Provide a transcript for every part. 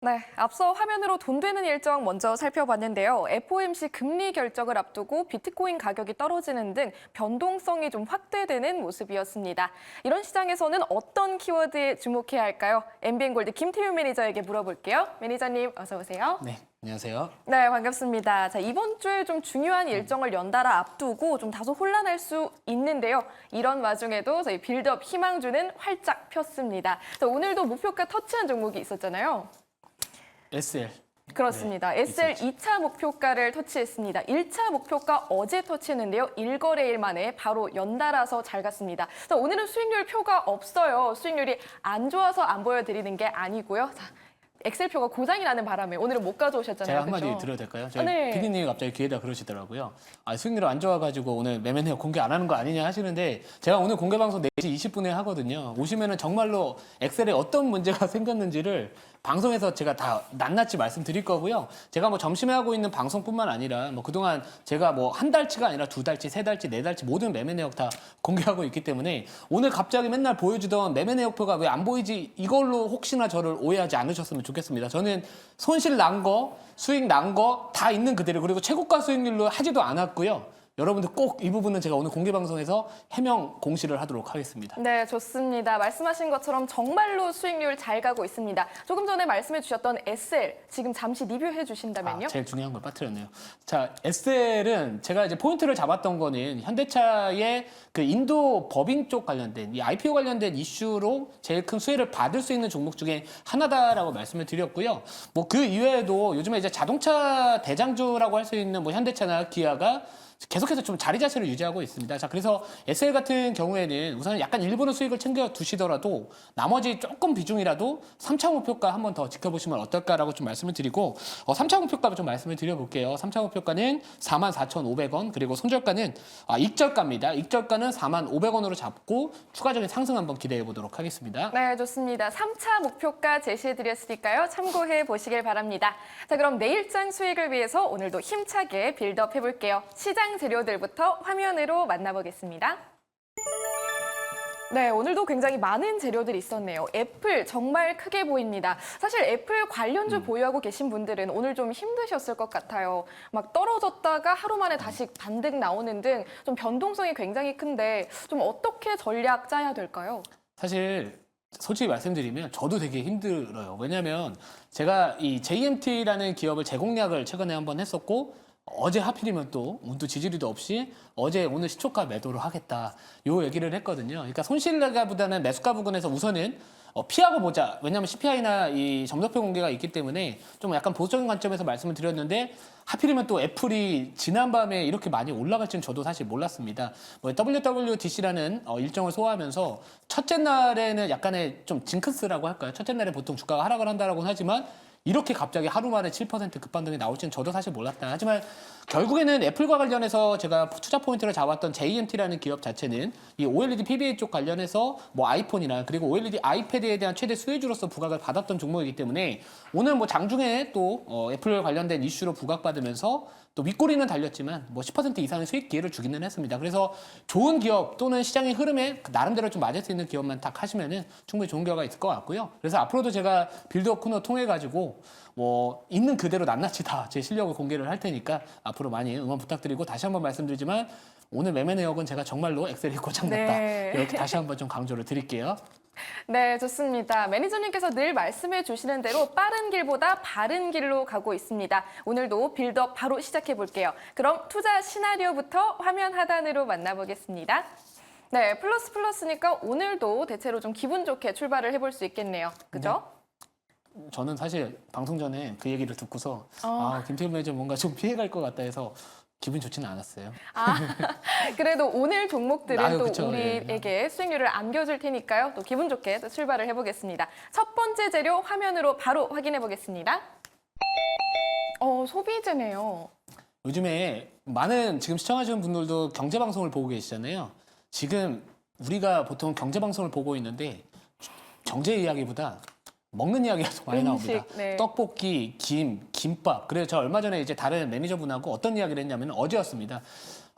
네, 앞서 화면으로 돈 되는 일정 먼저 살펴봤는데요. FOMC 금리 결정을 앞두고 비트코인 가격이 떨어지는 등 변동성이 좀 확대되는 모습이었습니다. 이런 시장에서는 어떤 키워드에 주목해야 할까요? MBN골드 김태윤 매니저에게 물어볼게요. 매니저님, 어서 오세요. 네, 안녕하세요. 네, 반갑습니다. 자, 이번 주에 좀 중요한 일정을 연달아 앞두고 좀 다소 혼란할 수 있는데요. 이런 와중에도 저희 빌드업 희망주는 활짝 폈습니다. 자, 오늘도 목표가 터치한 종목이 있었잖아요. SL. 그렇습니다. 네, SL 있었죠. 2차 목표가를 터치했습니다. 1차 목표가 어제 터치했는데요. 1거래일 만에 바로 연달아서 잘 갔습니다. 자, 오늘은 수익률 표가 없어요. 수익률이 안 좋아서 안 보여드리는 게 아니고요. 자, 엑셀표가 고장이 나는 바람에 오늘은 못 가져오셨잖아요. 제가 한마디 그렇죠? 드려도 될까요? 저희 네. PD님이 갑자기 귀에다 그러시더라고요. 수익률이 안 좋아가지고 오늘 매매 내역 공개 안 하는 거 아니냐 하시는데 제가 오늘 공개 방송 4시 20분에 하거든요. 오시면은 정말로 엑셀에 어떤 문제가 생겼는지를 방송에서 제가 다 낱낱이 말씀드릴 거고요. 제가 뭐 점심에 하고 있는 방송뿐만 아니라 뭐 그동안 제가 뭐 한 달치가 아니라 2달치, 3달치, 4달치 모든 매매 내역 다 공개하고 있기 때문에 오늘 갑자기 맨날 보여주던 매매 내역표가 왜 안 보이지? 이걸로 혹시나 저를 오해하지 않으셨으면 좋겠습니다. 저는 손실 난 거, 수익 난 거 다 있는 그대로 그리고 최고가 수익률로 하지도 않았고요. 여러분들 꼭 이 부분은 제가 오늘 공개 방송에서 해명 공시를 하도록 하겠습니다. 네, 좋습니다. 말씀하신 것처럼 정말로 수익률 잘 가고 있습니다. 조금 전에 말씀해 주셨던 SL, 지금 잠시 리뷰해 주신다면요? 제일 중요한 걸 빠뜨렸네요. 자, SL은 제가 이제 포인트를 잡았던 거는 현대차의 그 인도 법인 쪽 관련된 이 IPO 관련된 이슈로 제일 큰 수혜를 받을 수 있는 종목 중에 하나다라고 말씀을 드렸고요. 뭐 그 이외에도 요즘에 이제 자동차 대장주라고 할 수 있는 뭐 현대차나 기아가 계속해서 좀 자리 자체를 유지하고 있습니다. 자, 그래서 SL 같은 경우에는 우선 약간 일부는 수익을 챙겨 두시더라도 나머지 조금 비중이라도 3차 목표가 한번 더 지켜보시면 어떨까라고 좀 말씀을 드리고 3차 목표가 좀 말씀을 드려볼게요. 3차 목표가는 44,500원 그리고 손절가는 익절가입니다. 익절가는 44,500원으로 잡고 추가적인 상승 한번 기대해 보도록 하겠습니다. 네, 좋습니다. 3차 목표가 제시해드렸으니까요. 참고해 보시길 바랍니다. 자, 그럼 내일장 수익을 위해서 오늘도 힘차게 빌드업 해볼게요. 시장 재료들부터 화면으로 만나보겠습니다. 네, 오늘도 굉장히 많은 재료들이 있었네요. 애플 정말 크게 보입니다. 사실 애플 관련주 보유하고 계신 분들은 오늘 좀 힘드셨을 것 같아요. 막 떨어졌다가 하루 만에 다시 반등 나오는 등 좀 변동성이 굉장히 큰데 좀 어떻게 전략 짜야 될까요? 사실 솔직히 말씀드리면 저도 되게 힘들어요. 왜냐하면 제가 이 JMT라는 기업을 재공략을 최근에 한번 했었고 어제 하필이면 또 운도 지지리도 없이 어제 오늘 시초가 매도를 하겠다 요 얘기를 했거든요. 그러니까 손실가보다는 매수가 부분에서 우선은 피하고 보자. 왜냐하면 CPI나 이 점도표 공개가 있기 때문에 좀 약간 보수적인 관점에서 말씀을 드렸는데 하필이면 또 애플이 지난밤에 이렇게 많이 올라갈 줄은 저도 사실 몰랐습니다. 뭐 WWDC라는 일정을 소화하면서 첫째 날에는 약간의 좀 징크스라고 할까요? 첫째 날에 보통 주가가 하락을 한다라고는 하지만 이렇게 갑자기 하루 만에 7% 급반등이 나올지는 저도 사실 몰랐다. 하지만 결국에는 애플과 관련해서 제가 투자 포인트를 잡았던 JMT라는 기업 자체는 이 OLED PBA 쪽 관련해서 뭐 아이폰이나 그리고 OLED 아이패드에 대한 최대 수혜주로서 부각을 받았던 종목이기 때문에 오늘 뭐 장중에 또 애플 관련된 이슈로 부각받으면서 또 윗꼬리는 달렸지만 뭐 10% 이상의 수익 기회를 주기는 했습니다. 그래서 좋은 기업 또는 시장의 흐름에 나름대로 좀 맞을 수 있는 기업만 딱 하시면은 충분히 좋은 결과가 있을 것 같고요. 그래서 앞으로도 제가 빌드업 코너 통해 가지고 뭐 있는 그대로 낱낱이 다 제 실력을 공개를 할 테니까 앞으로 많이 응원 부탁드리고 다시 한번 말씀드리지만 오늘 매매 내역은 제가 정말로 엑셀이 고장났다. 네. 이렇게 다시 한번 좀 강조를 드릴게요. 네, 좋습니다. 매니저님께서 늘 말씀해 주시는 대로 빠른 길보다 바른 길로 가고 있습니다. 오늘도 빌드업 바로 시작해 볼게요. 그럼 투자 시나리오부터 화면 하단으로 만나보겠습니다. 네, 플러스니까 오늘도 대체로 좀 기분 좋게 출발을 해볼 수 있겠네요. 그죠? 저는 사실 방송 전에 그 얘기를 듣고서 어. 김태훈 매니저 뭔가 좀 피해갈 것 같다 해서 기분 좋지는 않았어요. 아, 그래도 오늘 종목들은 아유, 또 그쵸, 우리에게 수익률을 안겨줄 테니까요. 또 기분 좋게 또 출발을 해보겠습니다. 첫 번째 재료 화면으로 바로 확인해 보겠습니다. 소비재네요. 요즘에 많은 지금 시청하시는 분들도 경제 방송을 보고 계시잖아요. 지금 우리가 보통 경제 방송을 보고 있는데 경제 이야기보다 먹는 이야기가 더 많이 음식, 나옵니다. 네. 떡볶이, 김밥. 그래서 저 얼마 전에 이제 다른 매니저분하고 어떤 이야기를 했냐면 어제였습니다.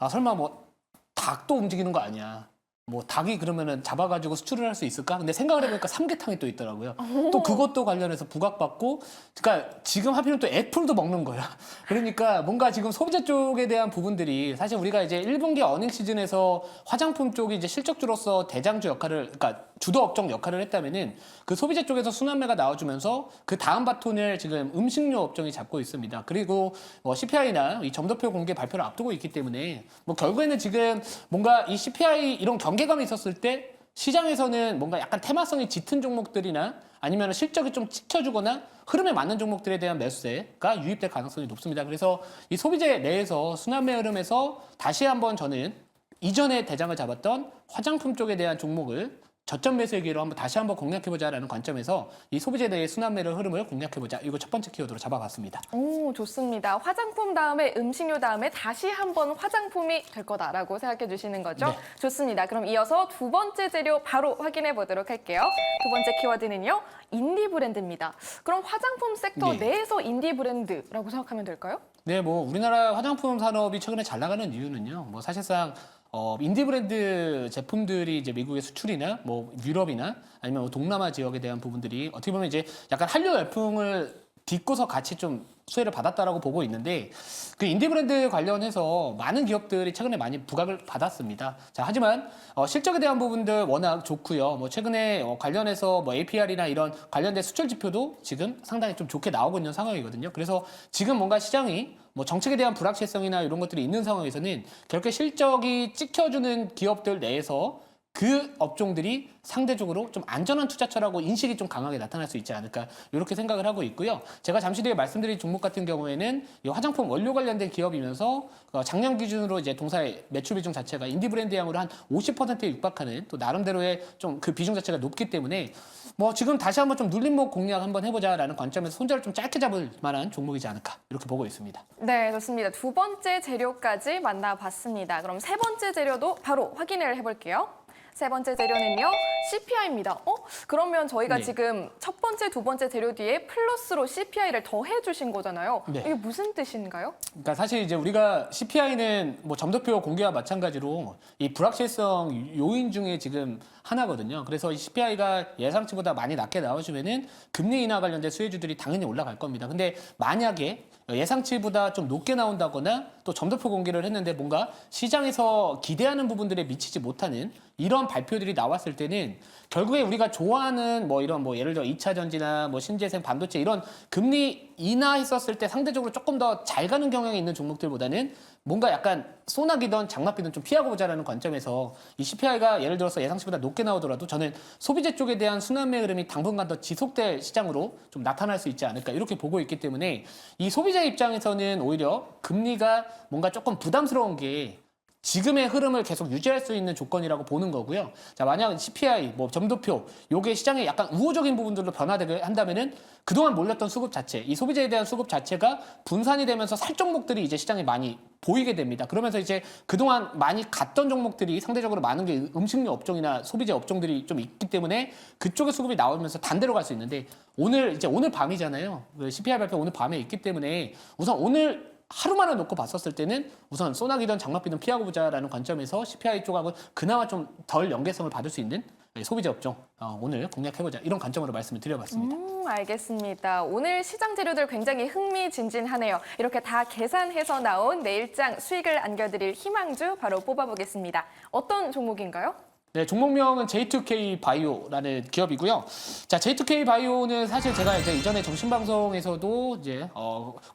설마 뭐 닭도 움직이는 거 아니야? 뭐 닭이 그러면은 잡아가지고 수출을 할 수 있을까? 근데 생각을 해보니까 삼계탕이 또 있더라고요. 또 그것도 관련해서 부각받고, 그러니까 지금 하필이면 또 애플도 먹는 거야. 그러니까 뭔가 지금 소비자 쪽에 대한 부분들이 사실 우리가 이제 1분기 어닝 시즌에서 화장품 쪽이 이제 실적주로서 대장주 역할을, 그러니까 주도 업종 역할을 했다면은 그 소비자 쪽에서 순환매가 나와주면서 그 다음 바톤을 지금 음식료 업종이 잡고 있습니다. 그리고 뭐 CPI나 이 점도표 공개 발표를 앞두고 있기 때문에 뭐 결국에는 지금 뭔가 이 CPI 이런 경계감이 있었을 때 시장에서는 뭔가 약간 테마성이 짙은 종목들이나 아니면 실적이 좀 찍혀주거나 흐름에 맞는 종목들에 대한 매수세가 유입될 가능성이 높습니다. 그래서 이 소비재 내에서 순환매 흐름에서 다시 한번 저는 이전에 대장을 잡았던 화장품 쪽에 대한 종목을 저점 매수의 기회로 다시 한번 공략해보자라는 관점에서 이 소비재 내의 순환매를 흐름을 공략해보자. 이거 첫 번째 키워드로 잡아봤습니다. 오, 좋습니다. 화장품 다음에 음식료 다음에 다시 한번 화장품이 될 거다라고 생각해 주시는 거죠? 네. 좋습니다. 그럼 이어서 두 번째 재료 바로 확인해 보도록 할게요. 두 번째 키워드는요. 인디 브랜드입니다. 그럼 화장품 섹터 네. 내에서 인디 브랜드라고 생각하면 될까요? 네, 뭐 우리나라 화장품 산업이 최근에 잘 나가는 이유는요. 뭐 사실상 인디 브랜드 제품들이 이제 미국의 수출이나 뭐 유럽이나 아니면 뭐 동남아 지역에 대한 부분들이 어떻게 보면 이제 약간 한류 열풍을 딛고서 같이 좀 수혜를 받았다라고 보고 있는데 그 인디 브랜드 관련해서 많은 기업들이 최근에 많이 부각을 받았습니다. 자, 하지만 실적에 대한 부분들 워낙 좋고요. 뭐 최근에 관련해서 뭐 APR이나 이런 관련된 수출 지표도 지금 상당히 좀 좋게 나오고 있는 상황이거든요. 그래서 지금 뭔가 시장이 뭐 정책에 대한 불확실성이나 이런 것들이 있는 상황에서는 결국 실적이 찍혀주는 기업들 내에서 그 업종들이 상대적으로 좀 안전한 투자처라고 인식이 좀 강하게 나타날 수 있지 않을까 이렇게 생각을 하고 있고요. 제가 잠시 뒤에 말씀드린 종목 같은 경우에는 이 화장품 원료 관련된 기업이면서 작년 기준으로 이제 동사의 매출 비중 자체가 인디 브랜드 양으로 한 50%에 육박하는 또 나름대로의 좀 그 비중 자체가 높기 때문에 뭐 지금 다시 한번 좀 눌림목 공략 한번 해보자라는 관점에서 손절을 좀 짧게 잡을 만한 종목이지 않을까 이렇게 보고 있습니다. 네, 좋습니다. 두 번째 재료까지 만나봤습니다. 그럼 세 번째 재료도 바로 확인을 해볼게요. 세 번째 재료는요, CPI입니다. 그러면 저희가 네. 지금 첫 번째, 두 번째 재료 뒤에 플러스로 CPI를 더해 주신 거잖아요. 네. 이게 무슨 뜻인가요? 그러니까 사실 이제 우리가 CPI는 뭐 점도표 공개와 마찬가지로 이 불확실성 요인 중에 지금 하나거든요. 그래서 이 CPI가 예상치보다 많이 낮게 나와주면은 금리 인하 관련된 수혜주들이 당연히 올라갈 겁니다. 근데 만약에 예상치보다 좀 높게 나온다거나 또 점도표 공개를 했는데 뭔가 시장에서 기대하는 부분들에 미치지 못하는 이런 발표들이 나왔을 때는 결국에 우리가 좋아하는 뭐 이런 뭐 예를 들어 2차 전지나 뭐 신재생 반도체 이런 금리 인하했었을 때 상대적으로 조금 더 잘 가는 경향이 있는 종목들보다는 뭔가 약간 소나기든 장맛비든 좀 피하고 보자라는 관점에서 이 CPI가 예를 들어서 예상치보다 높게 나오더라도 저는 소비재 쪽에 대한 순환매 흐름이 당분간 더 지속될 시장으로 좀 나타날 수 있지 않을까 이렇게 보고 있기 때문에 이 소비자 입장에서는 오히려 금리가 뭔가 조금 부담스러운 게 지금의 흐름을 계속 유지할 수 있는 조건이라고 보는 거고요. 자, 만약 CPI, 뭐 점도표, 요게 시장에 약간 우호적인 부분들로 변화되게 한다면은 그동안 몰렸던 수급 자체, 이 소비재에 대한 수급 자체가 분산이 되면서 살 종목들이 이제 시장에 많이 보이게 됩니다. 그러면서 이제 그동안 많이 갔던 종목들이 상대적으로 많은 게 음식료 업종이나 소비재 업종들이 좀 있기 때문에 그쪽의 수급이 나오면서 단대로 갈 수 있는데 오늘 밤이잖아요. 그 CPI 발표 오늘 밤에 있기 때문에 우선 오늘 하루만을 놓고 봤었을 때는 우선 소나기든 장맛비든 피하고 보자라는 관점에서 CPI 쪽하고 그나마 좀 덜 연계성을 받을 수 있는 소비재 업종 오늘 공략해보자 이런 관점으로 말씀을 드려봤습니다. 알겠습니다. 오늘 시장 재료들 굉장히 흥미진진하네요. 이렇게 다 계산해서 나온 내일장 수익을 안겨드릴 희망주 바로 뽑아보겠습니다. 어떤 종목인가요? 네, 종목명은 J2K 바이오라는 기업이고요. 자, J2K 바이오는 사실 제가 이제 이전에 정신방송에서도 이제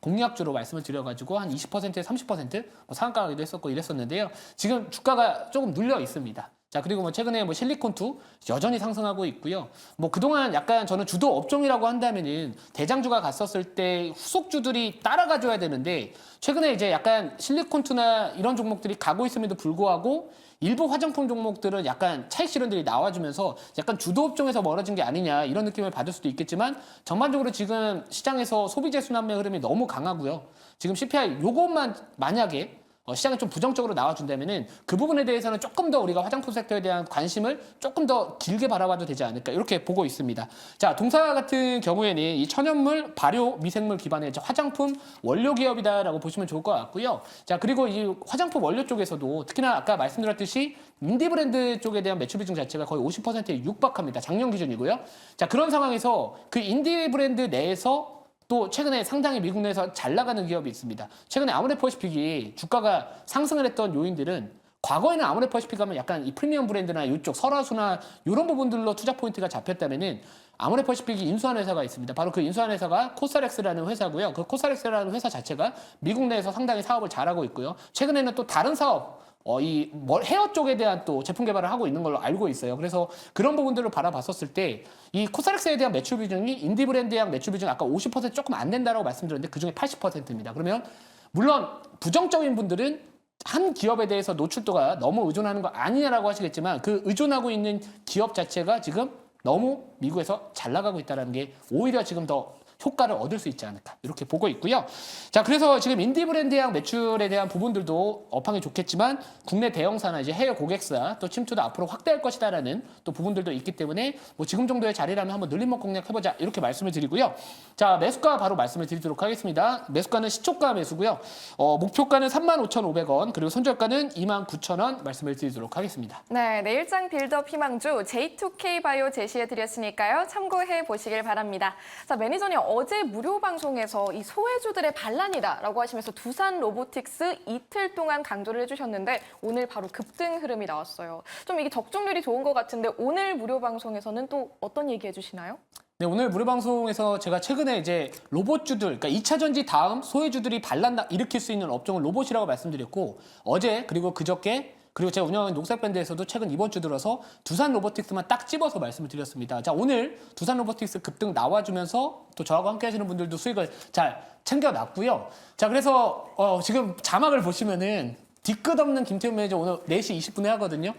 공략주로 말씀을 드려가지고 한 20%에 30% 상한가 가기도 했었고 이랬었는데요. 지금 주가가 조금 눌려 있습니다. 자, 그리고 뭐 최근에 뭐 실리콘2 여전히 상승하고 있고요. 뭐 그동안 약간 저는 주도 업종이라고 한다면은 대장주가 갔었을 때 후속주들이 따라가줘야 되는데 최근에 이제 약간 실리콘2나 이런 종목들이 가고 있음에도 불구하고 일부 화장품 종목들은 약간 차익 실현들이 나와주면서 약간 주도 업종에서 멀어진 게 아니냐 이런 느낌을 받을 수도 있겠지만 전반적으로 지금 시장에서 소비재 순환매 흐름이 너무 강하고요. 지금 CPI 요것만 만약에 시장에 좀 부정적으로 나와준다면은 그 부분에 대해서는 조금 더 우리가 화장품 섹터에 대한 관심을 조금 더 길게 바라봐도 되지 않을까 이렇게 보고 있습니다. 자, 동사 같은 경우에는 이 천연물, 발효, 미생물 기반의 화장품 원료 기업이다라고 보시면 좋을 것 같고요. 자, 그리고 이 화장품 원료 쪽에서도 특히나 아까 말씀드렸듯이 인디 브랜드 쪽에 대한 매출 비중 자체가 거의 50%에 육박합니다. 작년 기준이고요. 자, 그런 상황에서 그 인디 브랜드 내에서 또 최근에 상당히 미국 내에서 잘 나가는 기업이 있습니다. 최근에 아모레퍼시픽이 주가가 상승을 했던 요인들은 과거에는 아모레퍼시픽 하면 약간 이 프리미엄 브랜드나 이쪽 설화수나 이런 부분들로 투자 포인트가 잡혔다면은 아모레퍼시픽이 인수한 회사가 있습니다. 바로 그 인수한 회사가 코스알엑스라는 회사고요. 그 코스알엑스라는 회사 자체가 미국 내에서 상당히 사업을 잘하고 있고요. 최근에는 또 다른 사업 이 헤어 쪽에 대한 또 제품 개발을 하고 있는 걸로 알고 있어요. 그래서 그런 부분들을 바라봤었을 때 이 코스알엑스에 대한 매출 비중이 인디 브랜드양 매출 비중 아까 50% 조금 안 된다라고 말씀드렸는데 그중에 80%입니다. 그러면 물론 부정적인 분들은 한 기업에 대해서 노출도가 너무 의존하는 거 아니냐라고 하시겠지만 그 의존하고 있는 기업 자체가 지금 너무 미국에서 잘 나가고 있다는 게 오히려 지금 더 효과를 얻을 수 있지 않을까 이렇게 보고 있고요. 자, 그래서 지금 인디 브랜드양 매출에 대한 부분들도 업황이 좋겠지만 국내 대형사나 이제 해외 고객사 또 침투도 앞으로 확대할 것이다라는 또 부분들도 있기 때문에 뭐 지금 정도의 자리라면 한번 늘림목 공략해보자 이렇게 말씀을 드리고요. 자, 매수가 바로 말씀을 드리도록 하겠습니다. 매수가는 시초가 매수고요. 목표가는 35,500원 그리고 손절가는 29,000원 말씀을 드리도록 하겠습니다. 네, 내일장 빌드업 희망주 J2K 바이오 제시해드렸으니까요. 참고해 보시길 바랍니다. 자, 매니저님 어제 무료 방송에서 이 소외주들의 반란이다라고 하시면서 두산 로보틱스 이틀 동안 강조를 해주셨는데 오늘 바로 급등 흐름이 나왔어요. 좀 이게 적중률이 좋은 것 같은데 오늘 무료 방송에서는 또 어떤 얘기 해주시나요? 네, 오늘 무료 방송에서 제가 최근에 이제 로봇주들, 그러니까 2차 전지 다음 소외주들이 반란 일으킬 수 있는 업종을 로봇이라고 말씀드렸고 어제 그리고 그저께 그리고 제가 운영하는 녹색밴드에서도 최근 이번 주 들어서 두산 로보틱스만 딱 집어서 말씀을 드렸습니다. 자, 오늘 두산 로보틱스 급등 나와주면서 또 저하고 함께 하시는 분들도 수익을 잘 챙겨놨고요. 자, 그래서 지금 자막을 보시면은 뒤끝 없는 김태훈 매니저 오늘 4시 20분에 하거든요.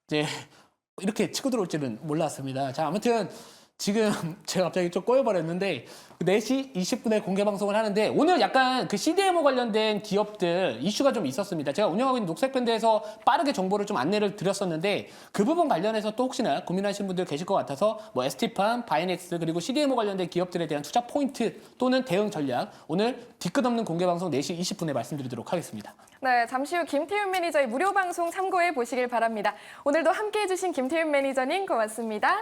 이제 이렇게 치고 들어올 줄은 몰랐습니다. 자, 아무튼 지금 제가 갑자기 좀 꼬여버렸는데 4시 20분에 공개 방송을 하는데 오늘 약간 그 CDMO 관련된 기업들 이슈가 좀 있었습니다. 제가 운영하고 있는 녹색밴드에서 빠르게 정보를 좀 안내를 드렸었는데 그 부분 관련해서 또 혹시나 고민하시는 분들 계실 것 같아서 뭐 ST팜, 바이넥스 그리고 CDMO 관련된 기업들에 대한 투자 포인트 또는 대응 전략 오늘 뒤끝 없는 공개 방송 4시 20분에 말씀드리도록 하겠습니다. 네, 잠시 후 김태윤 매니저의 무료 방송 참고해 보시길 바랍니다. 오늘도 함께해 주신 김태윤 매니저님 고맙습니다.